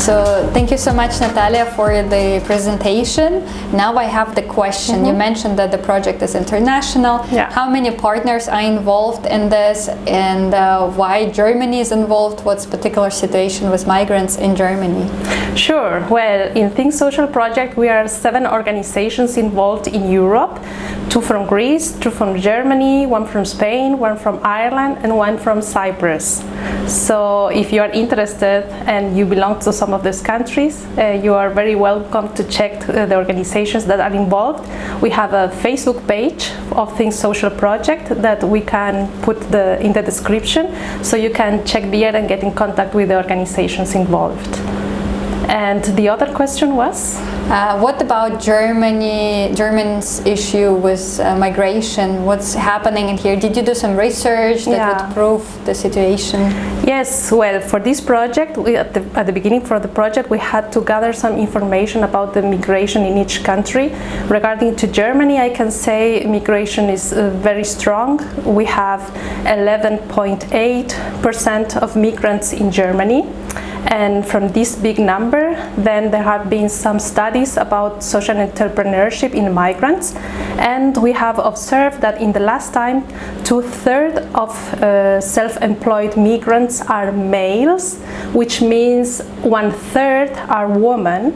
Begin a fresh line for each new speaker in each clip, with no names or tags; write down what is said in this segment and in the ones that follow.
So thank you so much, Natalia, for the presentation. Now I have the question. You mentioned that the project is international.
Yeah.
How many partners are involved in this, and why Germany is involved? What's particular situation with migrants in Germany?
Sure. Well, in Think Social Project, we are 7 organizations involved in Europe, 2 from Greece, 2 from Germany, 1 from Spain, 1 from Ireland, and 1 from Cyprus. So if you are interested and you belong to some of these countries, you are very welcome to check the organizations that are involved. We have a Facebook page of Think Social Project that we can put in the description, so you can check there and get in contact with the organizations involved. And the other question was?
What about Germany's issue with migration? What's happening in here? Did you do some research that would prove the situation?
Yes, well, for this project, at the beginning for the project, we had to gather some information about the migration in each country. Regarding to Germany, I can say migration is very strong. We have 11.8% of migrants in Germany. And from this big number, then there have been some studies about social entrepreneurship in migrants. And we have observed that in the last time, 2/3 of self-employed migrants are males, which means 1/3 are women.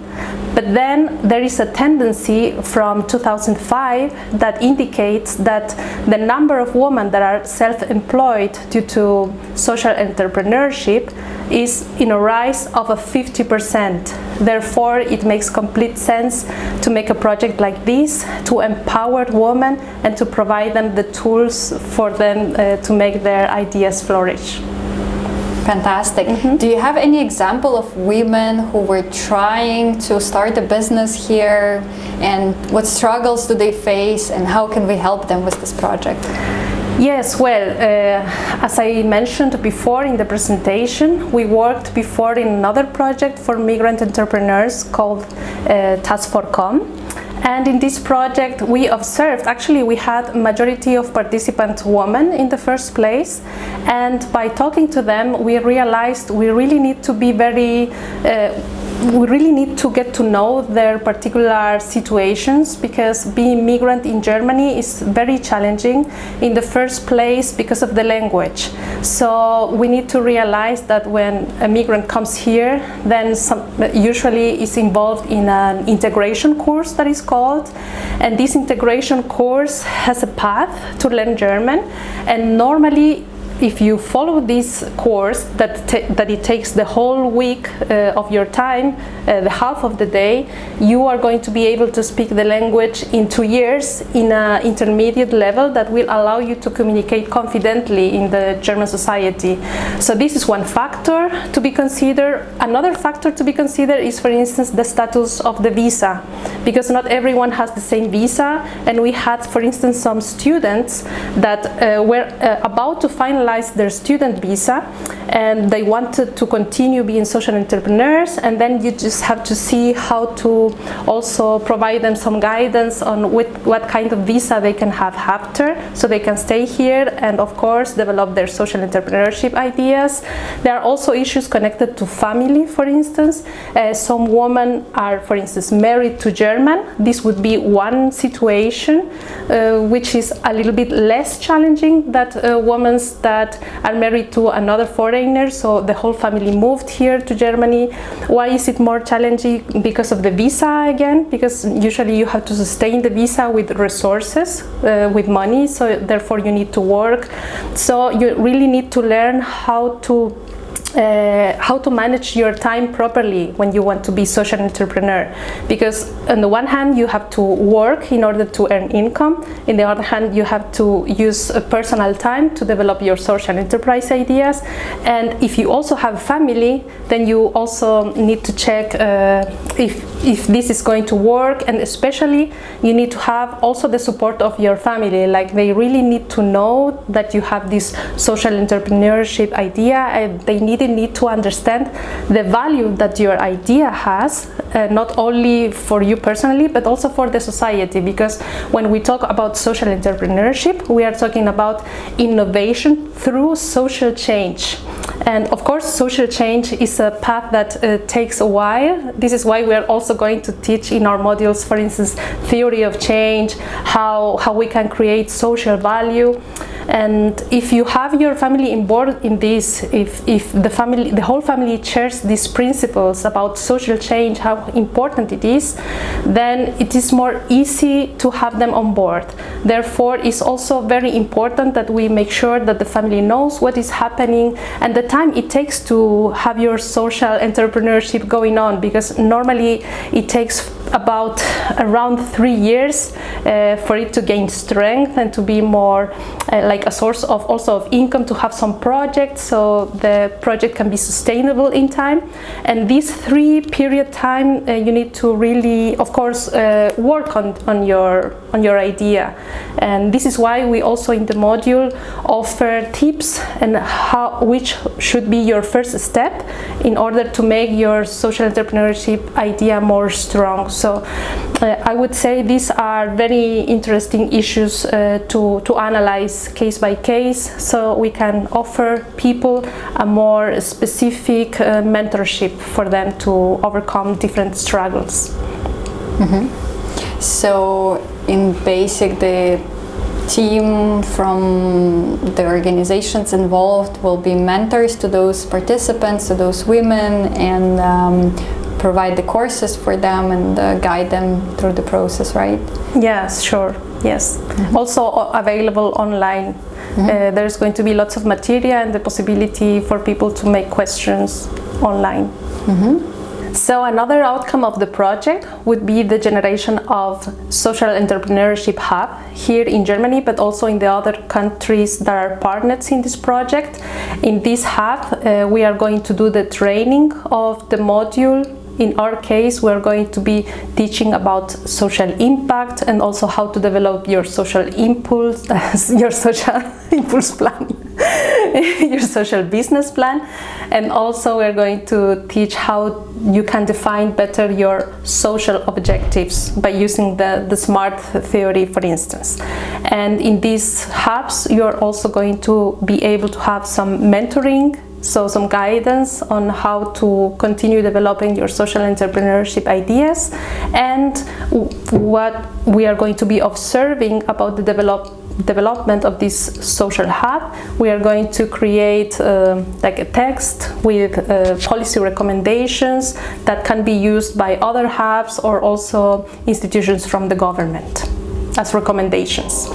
But then there is a tendency from 2005 that indicates that the number of women that are self-employed due to social entrepreneurship is in a rise of 50%. Therefore, it makes complete sense to make a project like this, to empower women and to provide them the tools for them to make their ideas flourish.
Fantastic. Do you have any example of women who were trying to start a business here, and what struggles do they face, and how can we help them with this project?
Yes, well, as I mentioned before in the presentation, we worked before in another project for migrant entrepreneurs called Task for Com. And in this project, we observed, actually we had a majority of participant women in the first place. And by talking to them, we realized we really need to be we really need to get to know their particular situations, because being migrant in Germany is very challenging in the first place because of the language. So we need to realize that when a migrant comes here, then usually is involved in an integration course that is called, and this integration course has a path to learn German, and normally if you follow this course that it takes the whole week of your time, the half of the day, you are going to be able to speak the language in 2 years in an intermediate level that will allow you to communicate confidently in the German society. So this is one factor to be considered. Another factor to be considered is, for instance, the status of the visa, because not everyone has the same visa, and we had, for instance, some students that were about to finalize their student visa, and they wanted to continue being social entrepreneurs, and then you just have to see how to also provide them some guidance on what kind of visa they can have after, so they can stay here and of course develop their social entrepreneurship ideas. There are also issues connected to family, for instance. Some women are, for instance, married to German. This would be one situation which is a little bit less challenging than women that are married to another foreigner, so the whole family moved here to Germany. Why is it more challenging? Because of the visa again, because usually you have to sustain the visa with resources, with money, so therefore you need to work. So you really need to learn how to manage your time properly when you want to be social entrepreneur, because on the one hand you have to work in order to earn income, on the other hand you have to use personal time to develop your social enterprise ideas, and if you also have a family, then you also need to check if this is going to work, and especially you need to have also the support of your family. Like, they really need to know that you have this social entrepreneurship idea, and they need to understand the value that your idea has, not only for you personally but also for the society, because when we talk about social entrepreneurship, we are talking about innovation through social change. And of course, social change is a path that takes a while. This is why we are also going to teach in our modules, for instance, theory of change, how we can create social value. And if you have your family on board in this, if the whole family shares these principles about social change, how important it is, then it is more easy to have them on board. Therefore, it's also very important that we make sure that the family knows what is happening and the time it takes to have your social entrepreneurship going on, because normally it takes about around 3 years for it to gain strength and to be more like a source of also of income, to have some projects so the project can be sustainable in time. And this 3 period time you need to really, of course, work on your idea. And this is why we also in the module offer tips and which should be your first step in order to make your social entrepreneurship idea more strong. So I would say these are very interesting issues to analyze case by case, so we can offer people a more specific mentorship for them to overcome different struggles.
So in basic, the team from the organizations involved will be mentors to those participants, to those women, and provide the courses for them and guide them through the process, right?
Yes, sure. Yes. Also available online. There's going to be lots of material and the possibility for people to make questions online. So another outcome of the project would be the generation of social entrepreneurship hub here in Germany, but also in the other countries that are partners in this project. In this hub, we are going to do the training of the module. In our case, we're going to be teaching about social impact and also how to develop your social impulse, your social impulse plan, your social business plan. And also we're going to teach how you can define better your social objectives by using the SMART theory, for instance. And in these hubs, you're also going to be able to have some mentoring, so some guidance on how to continue developing your social entrepreneurship ideas, and what we are going to be observing about the development of this social hub. We are going to create like a text with policy recommendations that can be used by other hubs or also institutions from the government as recommendations.